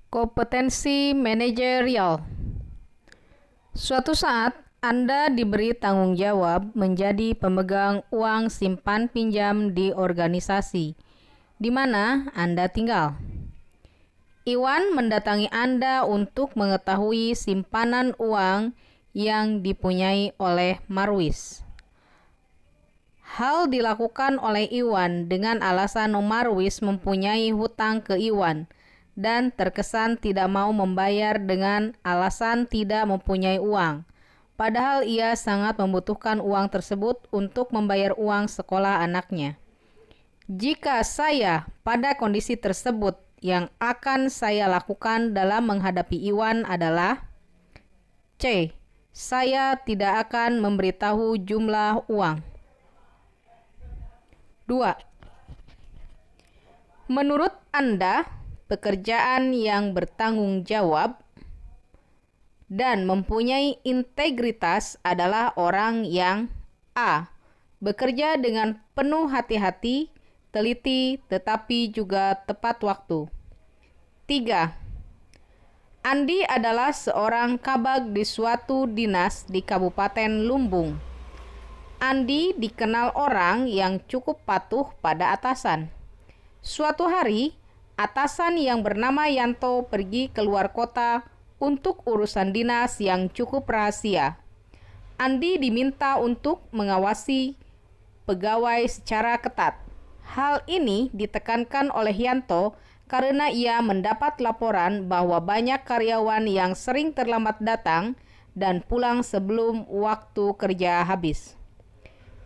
Kompetensi manajerial. Suatu saat, Anda diberi tanggung jawab menjadi pemegang uang simpan pinjam di organisasi di mana Anda tinggal. Iwan mendatangi Anda untuk mengetahui simpanan uang yang dipunyai oleh Marwis. Hal dilakukan oleh Iwan dengan alasan Marwis mempunyai hutang ke Iwan dan terkesan tidak mau membayar dengan alasan tidak mempunyai uang. Padahal ia sangat membutuhkan uang tersebut untuk membayar uang sekolah anaknya. Jika saya pada kondisi tersebut, yang akan saya lakukan dalam menghadapi Iwan adalah C. Saya tidak akan memberitahu jumlah uang. 2. Menurut Anda, pekerjaan yang bertanggung jawab dan mempunyai integritas adalah orang yang A. Bekerja dengan penuh hati-hati, teliti, tetapi juga tepat waktu. 3. Andi adalah seorang kabag di suatu dinas di Kabupaten Lumbung. Andi dikenal orang yang cukup patuh pada atasan. Suatu hari, atasan yang bernama Yanto pergi keluar kota untuk urusan dinas yang cukup rahasia. Andi diminta untuk mengawasi pegawai secara ketat. Hal ini ditekankan oleh Yanto karena ia mendapat laporan bahwa banyak karyawan yang sering terlambat datang dan pulang sebelum waktu kerja habis.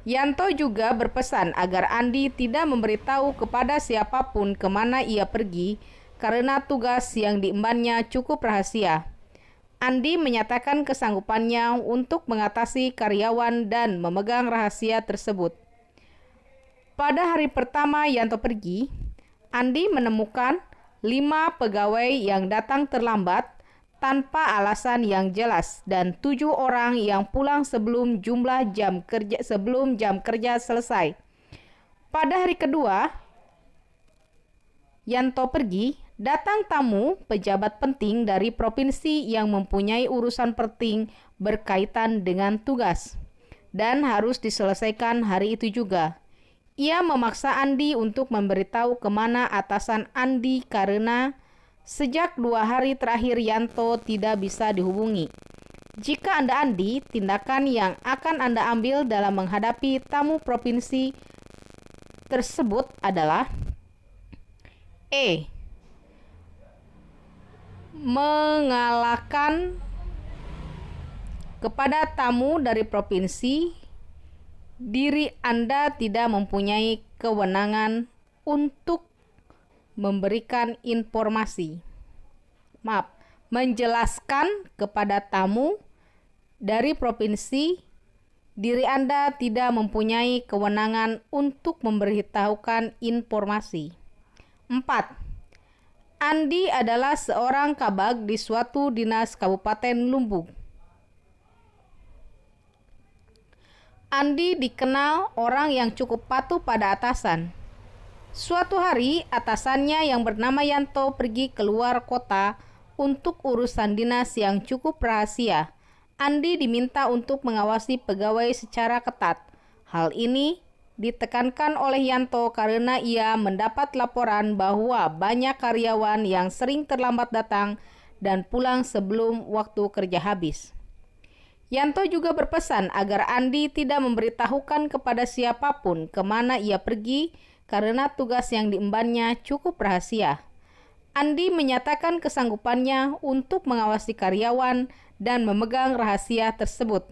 Yanto juga berpesan agar Andi tidak memberitahu kepada siapapun kemana ia pergi karena tugas yang diembannya cukup rahasia. Andi menyatakan kesanggupannya untuk mengatasi karyawan dan memegang rahasia tersebut. Pada hari pertama Yanto pergi, Andi menemukan 5 pegawai yang datang terlambat tanpa alasan yang jelas dan 7 orang yang pulang sebelum jam kerja selesai. Pada hari kedua, Yanto pergi, datang tamu pejabat penting dari provinsi yang mempunyai urusan penting berkaitan dengan tugas dan harus diselesaikan hari itu juga. Ia memaksa Andi untuk memberitahu kemana atasan Andi karena sejak 2 hari terakhir Yanto tidak bisa dihubungi. Jika Anda Andi, tindakan yang akan Anda ambil dalam menghadapi tamu provinsi tersebut adalah E. Mengalahkan kepada tamu dari provinsi, diri Anda tidak mempunyai kewenangan untuk memberikan informasi. Menjelaskan kepada tamu dari provinsi, diri Anda tidak mempunyai kewenangan untuk memberitahukan informasi. 4. Andi adalah seorang kabag di suatu dinas Kabupaten Lumbung. Andi dikenal orang yang cukup patuh pada atasan. Suatu hari, atasannya yang bernama Yanto pergi keluar kota untuk urusan dinas yang cukup rahasia. Andi diminta untuk mengawasi pegawai secara ketat. Hal ini ditekankan oleh Yanto karena ia mendapat laporan bahwa banyak karyawan yang sering terlambat datang dan pulang sebelum waktu kerja habis. Yanto juga berpesan agar Andi tidak memberitahukan kepada siapapun kemana ia pergi karena tugas yang diembannya cukup rahasia. Andi menyatakan kesanggupannya untuk mengawasi karyawan dan memegang rahasia tersebut.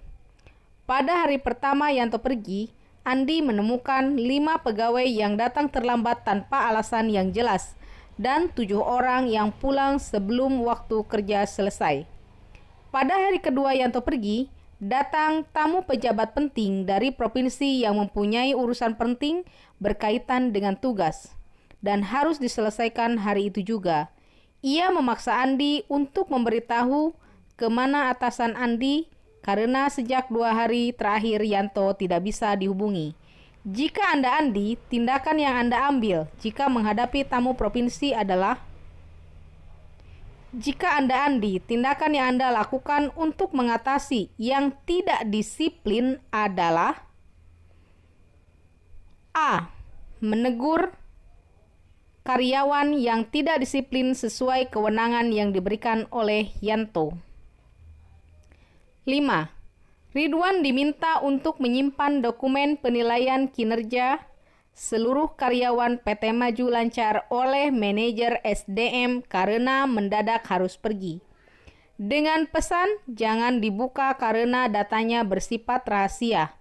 Pada hari pertama Yanto pergi, Andi menemukan 5 pegawai yang datang terlambat tanpa alasan yang jelas dan 7 orang yang pulang sebelum waktu kerja selesai. Pada hari kedua Yanto pergi, datang tamu pejabat penting dari provinsi yang mempunyai urusan penting berkaitan dengan tugas dan harus diselesaikan hari itu juga. Ia memaksa Andi untuk memberitahu kemana atasan Andi karena sejak 2 hari terakhir Yanto tidak bisa dihubungi. Jika Anda Andi, tindakan yang Anda ambil jika menghadapi tamu provinsi adalah Jika Anda Andi, tindakan yang Anda lakukan untuk mengatasi yang tidak disiplin adalah A. Menegur karyawan yang tidak disiplin sesuai kewenangan yang diberikan oleh Yanto. 5. Ridwan diminta untuk menyimpan dokumen penilaian kinerja seluruh karyawan PT Maju Lancar oleh manajer SDM karena mendadak harus pergi. Dengan pesan jangan dibuka karena datanya bersifat rahasia.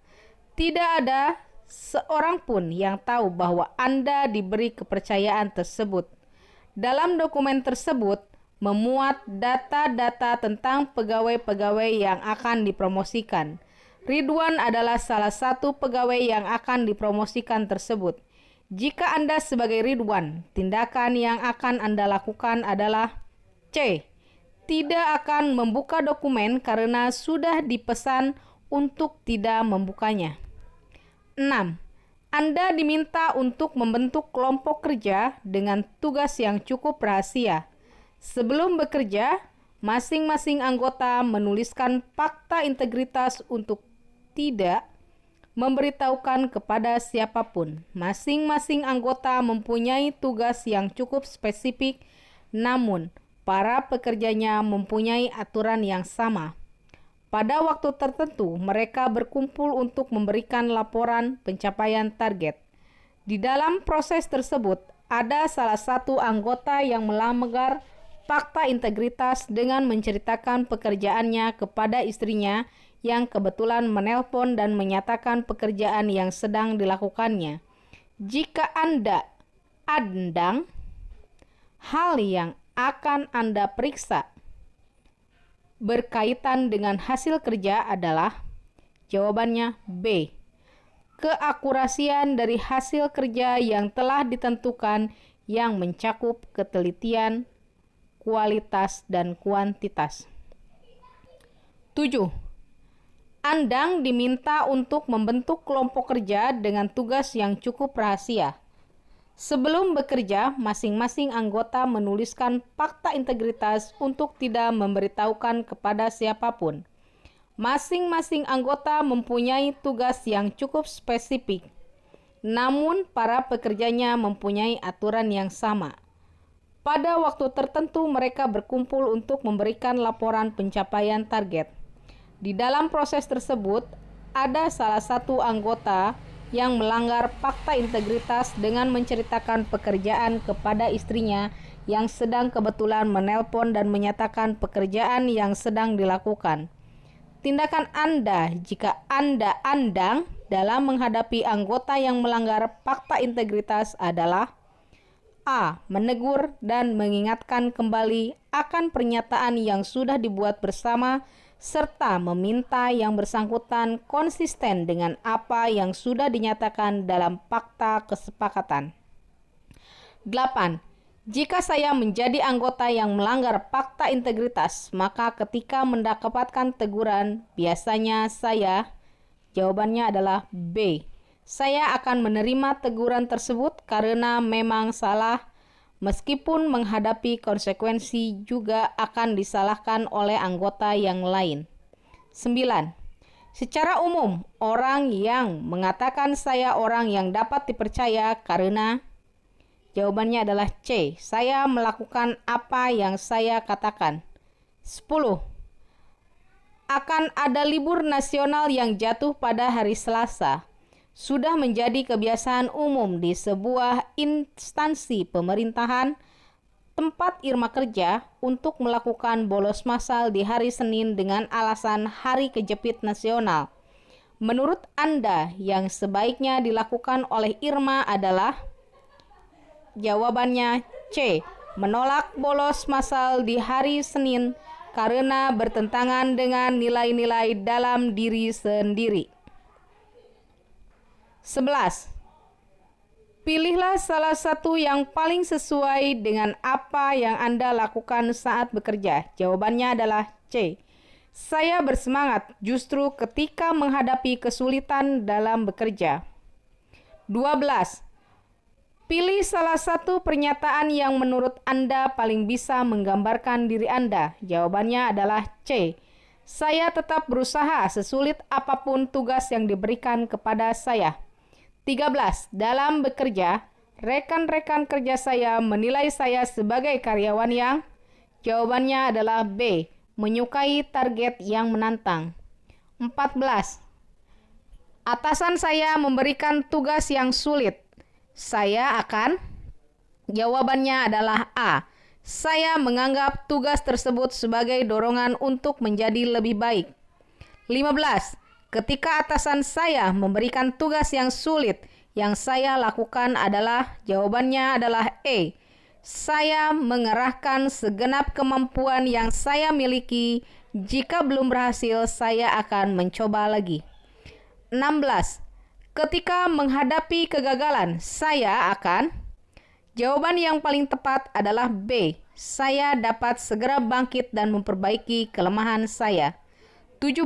Tidak ada seorang pun yang tahu bahwa Anda diberi kepercayaan tersebut. Dalam dokumen tersebut memuat data-data tentang pegawai-pegawai yang akan dipromosikan. Ridwan adalah salah satu pegawai yang akan dipromosikan tersebut. Jika Anda sebagai Ridwan, tindakan yang akan Anda lakukan adalah C. Tidak akan membuka dokumen karena sudah dipesan untuk tidak membukanya. 6. Anda diminta untuk membentuk kelompok kerja dengan tugas yang cukup rahasia. Sebelum bekerja, masing-masing anggota menuliskan fakta integritas untuk tidak memberitahukan kepada siapapun. Masing-masing anggota mempunyai tugas yang cukup spesifik, namun para pekerjanya mempunyai aturan yang sama. Pada waktu tertentu, mereka berkumpul untuk memberikan laporan pencapaian target. Di dalam proses tersebut, ada salah satu anggota yang melanggar fakta integritas dengan menceritakan pekerjaannya kepada istrinya yang kebetulan menelpon dan menyatakan pekerjaan yang sedang dilakukannya. Jika Anda andang, hal yang akan Anda periksa berkaitan dengan hasil kerja adalah jawabannya B. Keakurasian dari hasil kerja yang telah ditentukan yang mencakup ketelitian, kualitas, dan kuantitas. 7. Andang diminta untuk membentuk kelompok kerja dengan tugas yang cukup rahasia. Sebelum bekerja, masing-masing anggota menuliskan fakta integritas untuk tidak memberitahukan kepada siapapun. Masing-masing anggota mempunyai tugas yang cukup spesifik, namun para pekerjanya mempunyai aturan yang sama. Pada waktu tertentu, mereka berkumpul untuk memberikan laporan pencapaian target. Di dalam proses tersebut, ada salah satu anggota yang melanggar fakta integritas dengan menceritakan pekerjaan kepada istrinya yang sedang kebetulan menelpon dan menyatakan pekerjaan yang sedang dilakukan. Tindakan Anda jika Anda andang dalam menghadapi anggota yang melanggar fakta integritas adalah A. Menegur dan mengingatkan kembali akan pernyataan yang sudah dibuat bersama serta meminta yang bersangkutan konsisten dengan apa yang sudah dinyatakan dalam fakta kesepakatan. 8. Jika saya menjadi anggota yang melanggar fakta integritas, maka ketika mendapatkan teguran, biasanya jawabannya adalah B. Saya akan menerima teguran tersebut karena memang salah, meskipun menghadapi konsekuensi juga akan disalahkan oleh anggota yang lain. 9. Secara umum, orang yang mengatakan saya orang yang dapat dipercaya karena jawabannya adalah C. Saya melakukan apa yang saya katakan. 10. Akan ada libur nasional yang jatuh pada hari Selasa. Sudah menjadi kebiasaan umum di sebuah instansi pemerintahan tempat Irma kerja untuk melakukan bolos massal di hari Senin dengan alasan hari kejepit nasional. Menurut Anda, yang sebaiknya dilakukan oleh Irma adalah jawabannya C. Menolak bolos massal di hari Senin karena bertentangan dengan nilai-nilai dalam diri sendiri. 11. Pilihlah salah satu yang paling sesuai dengan apa yang Anda lakukan saat bekerja. Jawabannya adalah C. Saya bersemangat justru ketika menghadapi kesulitan dalam bekerja. 12. Pilih salah satu pernyataan yang menurut Anda paling bisa menggambarkan diri Anda. Jawabannya adalah C. Saya tetap berusaha sesulit apapun tugas yang diberikan kepada saya. 13. Dalam bekerja, rekan-rekan kerja saya menilai saya sebagai karyawan yang... Jawabannya adalah B. Menyukai target yang menantang. 14. Atasan saya memberikan tugas yang sulit. Saya akan... Jawabannya adalah A. Saya menganggap tugas tersebut sebagai dorongan untuk menjadi lebih baik. 15. Ketika atasan saya memberikan tugas yang sulit, yang saya lakukan adalah... Jawabannya adalah E. Saya mengerahkan segenap kemampuan yang saya miliki. Jika belum berhasil, saya akan mencoba lagi. 16. Ketika menghadapi kegagalan, saya akan... Jawaban yang paling tepat adalah B. Saya dapat segera bangkit dan memperbaiki kelemahan saya. 17.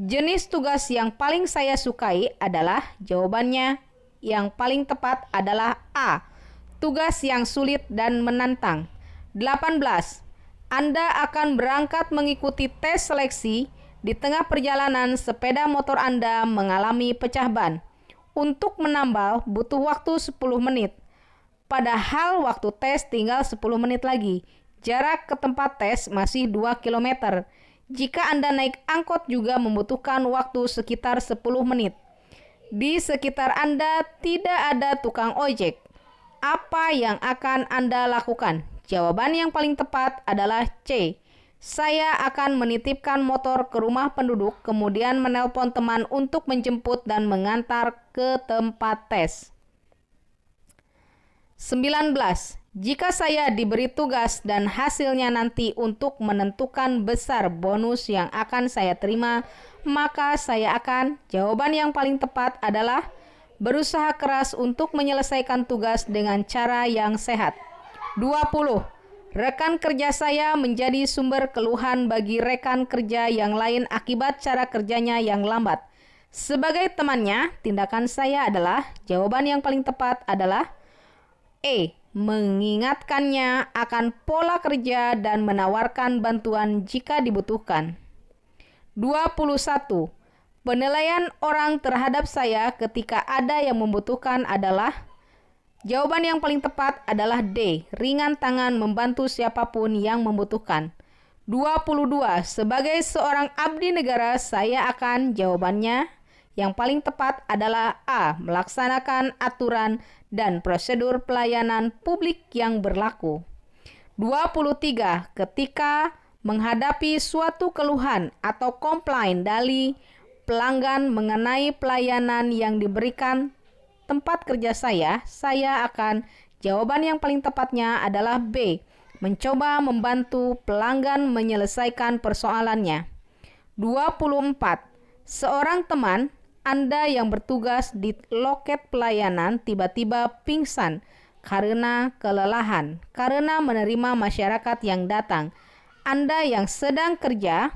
Jenis tugas yang paling saya sukai adalah... Jawabannya yang paling tepat adalah A. Tugas yang sulit dan menantang. 18. Anda akan berangkat mengikuti tes seleksi. Di tengah perjalanan, sepeda motor Anda mengalami pecah ban. Untuk menambal, butuh waktu 10 menit. Padahal waktu tes tinggal 10 menit lagi. Jarak ke tempat tes masih 2 km. Jika Anda naik angkot juga membutuhkan waktu sekitar 10 menit. Di sekitar Anda tidak ada tukang ojek. Apa yang akan Anda lakukan? Jawaban yang paling tepat adalah C. Saya akan menitipkan motor ke rumah penduduk, kemudian menelpon teman untuk menjemput dan mengantar ke tempat tes. 19. Jika saya diberi tugas dan hasilnya nanti untuk menentukan besar bonus yang akan saya terima, maka saya akan... Jawaban yang paling tepat adalah berusaha keras untuk menyelesaikan tugas dengan cara yang sehat. 20. Rekan kerja saya menjadi sumber keluhan bagi rekan kerja yang lain akibat cara kerjanya yang lambat. Sebagai temannya, tindakan saya adalah... Jawaban yang paling tepat adalah E. Mengingatkannya akan pola kerja dan menawarkan bantuan jika dibutuhkan. 21. Penilaian orang terhadap saya ketika ada yang membutuhkan adalah... Jawaban yang paling tepat adalah D. Ringan tangan membantu siapapun yang membutuhkan. 22. Sebagai seorang abdi negara, saya akan... Jawabannya yang paling tepat adalah A. Melaksanakan aturan dan prosedur pelayanan publik yang berlaku. 23. Ketika menghadapi suatu keluhan atau komplain dari pelanggan mengenai pelayanan yang diberikan tempat kerja saya akan... Jawaban yang paling tepatnya adalah B. Mencoba membantu pelanggan menyelesaikan persoalannya. 24. Seorang teman Anda yang bertugas di loket pelayanan tiba-tiba pingsan karena kelelahan, karena menerima masyarakat yang datang. Anda yang sedang kerja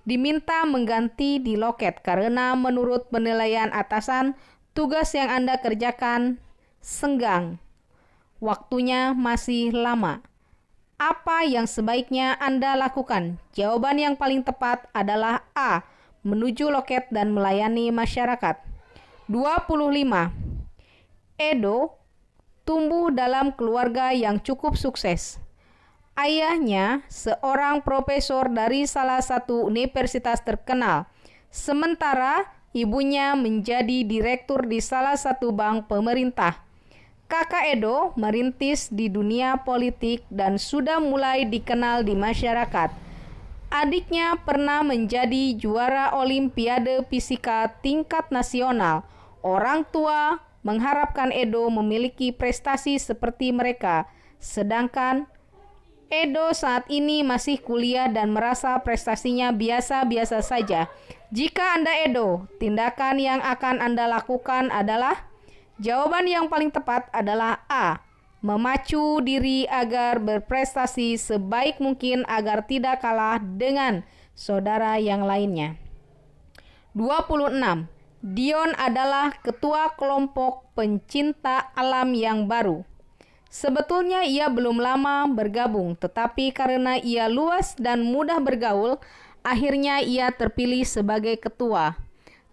diminta mengganti di loket karena menurut penilaian atasan, tugas yang Anda kerjakan senggang. Waktunya masih lama. Apa yang sebaiknya Anda lakukan? Jawaban yang paling tepat adalah A. Menuju loket dan melayani masyarakat. 25. Edo tumbuh dalam keluarga yang cukup sukses. Ayahnya seorang profesor dari salah satu universitas terkenal. Sementara ibunya menjadi direktur di salah satu bank pemerintah. Kakak Edo merintis di dunia politik dan sudah mulai dikenal di masyarakat. Adiknya pernah menjadi juara Olimpiade Fisika tingkat nasional. Orang tua mengharapkan Edo memiliki prestasi seperti mereka, sedangkan Edo saat ini masih kuliah dan merasa prestasinya biasa-biasa saja. Jika Anda Edo, tindakan yang akan Anda lakukan adalah... Jawaban yang paling tepat adalah A. Memacu diri agar berprestasi sebaik mungkin agar tidak kalah dengan saudara yang lainnya. 26. Dion adalah ketua kelompok pencinta alam yang baru. Sebetulnya ia belum lama bergabung, tetapi karena ia luas dan mudah bergaul, akhirnya ia terpilih sebagai ketua.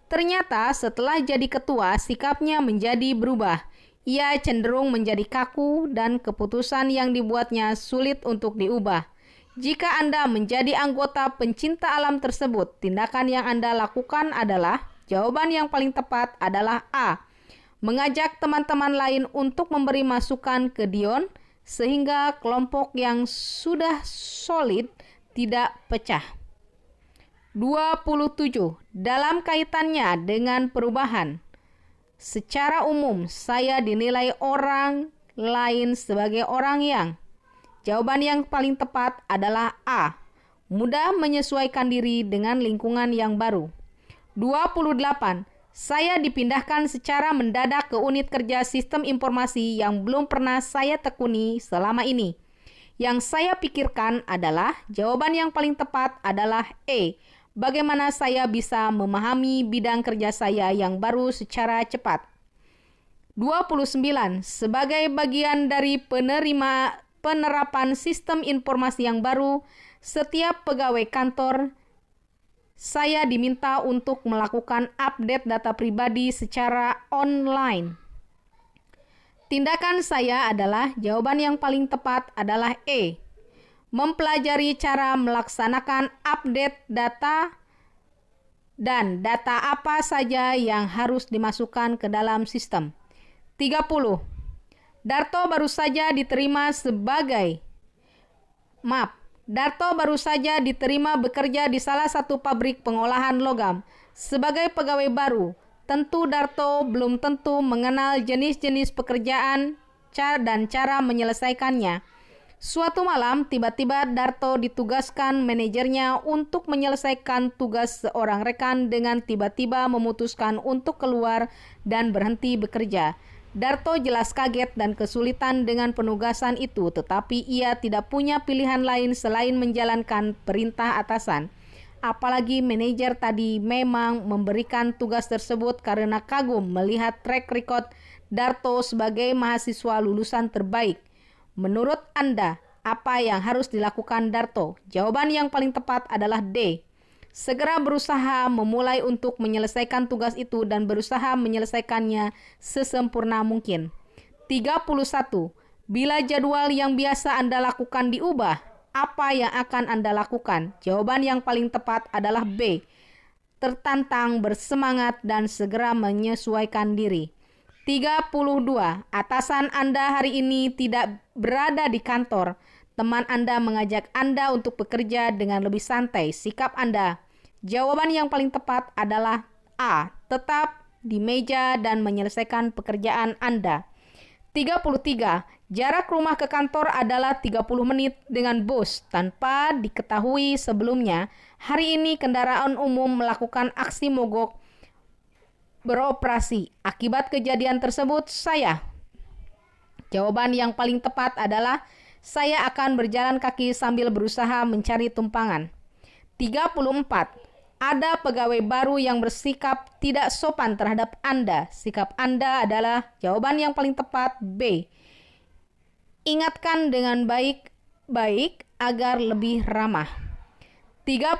Ternyata setelah jadi ketua, sikapnya menjadi berubah. Ia cenderung menjadi kaku dan keputusan yang dibuatnya sulit untuk diubah. Jika Anda menjadi anggota pencinta alam tersebut, tindakan yang Anda lakukan adalah, jawaban yang paling tepat adalah A. Mengajak teman-teman lain untuk memberi masukan ke Dion, sehingga kelompok yang sudah solid tidak pecah. 27. Dalam kaitannya dengan perubahan, secara umum saya dinilai orang lain sebagai orang yang. Jawaban yang paling tepat adalah A. Mudah menyesuaikan diri dengan lingkungan yang baru. 28. Saya dipindahkan secara mendadak ke unit kerja sistem informasi yang belum pernah saya tekuni selama ini. Yang saya pikirkan adalah, jawaban yang paling tepat adalah E. Bagaimana saya bisa memahami bidang kerja saya yang baru secara cepat. 29. Sebagai bagian dari penerapan sistem informasi yang baru, setiap pegawai kantor saya diminta untuk melakukan update data pribadi secara online. Tindakan saya adalah, jawaban yang paling tepat adalah E. Mempelajari cara melaksanakan update data dan data apa saja yang harus dimasukkan ke dalam sistem. 30. Darto baru saja diterima bekerja di salah satu pabrik pengolahan logam. Sebagai pegawai baru, tentu Darto belum tentu mengenal jenis-jenis pekerjaan dan cara menyelesaikannya. Suatu malam, tiba-tiba Darto ditugaskan manajernya untuk menyelesaikan tugas seorang rekan dengan tiba-tiba memutuskan untuk keluar dan berhenti bekerja. Darto jelas kaget dan kesulitan dengan penugasan itu, tetapi ia tidak punya pilihan lain selain menjalankan perintah atasan. Apalagi manajer tadi memang memberikan tugas tersebut karena kagum melihat track record Darto sebagai mahasiswa lulusan terbaik. Menurut Anda, apa yang harus dilakukan Darto? Jawaban yang paling tepat adalah D. Segera berusaha memulai untuk menyelesaikan tugas itu dan berusaha menyelesaikannya sesempurna mungkin. 31. Bila jadwal yang biasa Anda lakukan diubah, apa yang akan Anda lakukan? Jawaban yang paling tepat adalah B. Tertantang, bersemangat, dan segera menyesuaikan diri. 32. Atasan Anda hari ini tidak berada di kantor. Teman Anda mengajak Anda untuk bekerja dengan lebih santai. Sikap Anda. Jawaban yang paling tepat adalah A. Tetap di meja dan menyelesaikan pekerjaan Anda. 33. Jarak rumah ke kantor adalah 30 menit dengan bus. Tanpa diketahui sebelumnya, hari ini kendaraan umum melakukan aksi mogok beroperasi. Akibat kejadian tersebut, jawaban yang paling tepat adalah saya akan berjalan kaki sambil berusaha mencari tumpangan. 34. Ada pegawai baru yang bersikap tidak sopan terhadap Anda. Sikap Anda adalah, jawaban yang paling tepat B. Ingatkan dengan baik-baik agar lebih ramah. 35.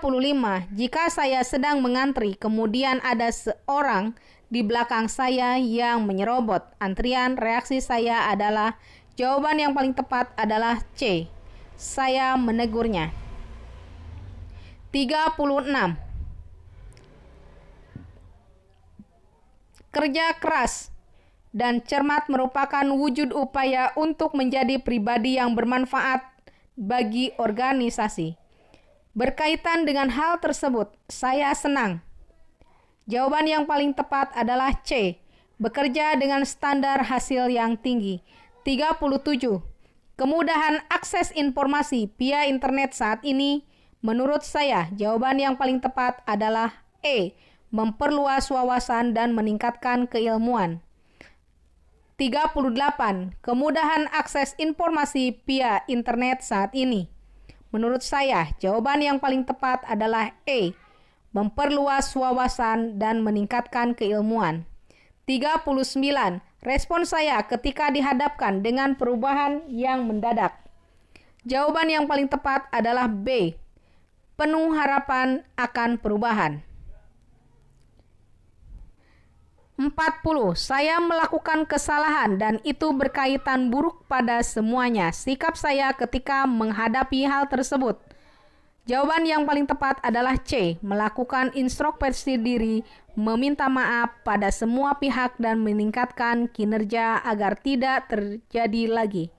Jika saya sedang mengantri, kemudian ada seorang di belakang saya yang menyerobot antrian, reaksi saya adalah, jawaban yang paling tepat adalah C. Saya menegurnya. 36. Kerja keras dan cermat merupakan wujud upaya untuk menjadi pribadi yang bermanfaat bagi organisasi. Berkaitan dengan hal tersebut, saya senang. Jawaban yang paling tepat adalah C. Bekerja dengan standar hasil yang tinggi. 37. Kemudahan akses informasi via internet saat ini, menurut saya, jawaban yang paling tepat adalah E. Memperluas wawasan dan meningkatkan keilmuan. 38. Kemudahan akses informasi via internet saat ini. Menurut saya, jawaban yang paling tepat adalah E. memperluas wawasan, dan meningkatkan keilmuan. 39. Respon saya ketika dihadapkan dengan perubahan yang mendadak. Jawaban yang paling tepat adalah B. Penuh harapan akan perubahan. 40. Saya melakukan kesalahan dan itu berkaitan buruk pada semuanya. Sikap saya ketika menghadapi hal tersebut. Jawaban yang paling tepat adalah C. Melakukan introspeksi diri, meminta maaf pada semua pihak dan meningkatkan kinerja agar tidak terjadi lagi.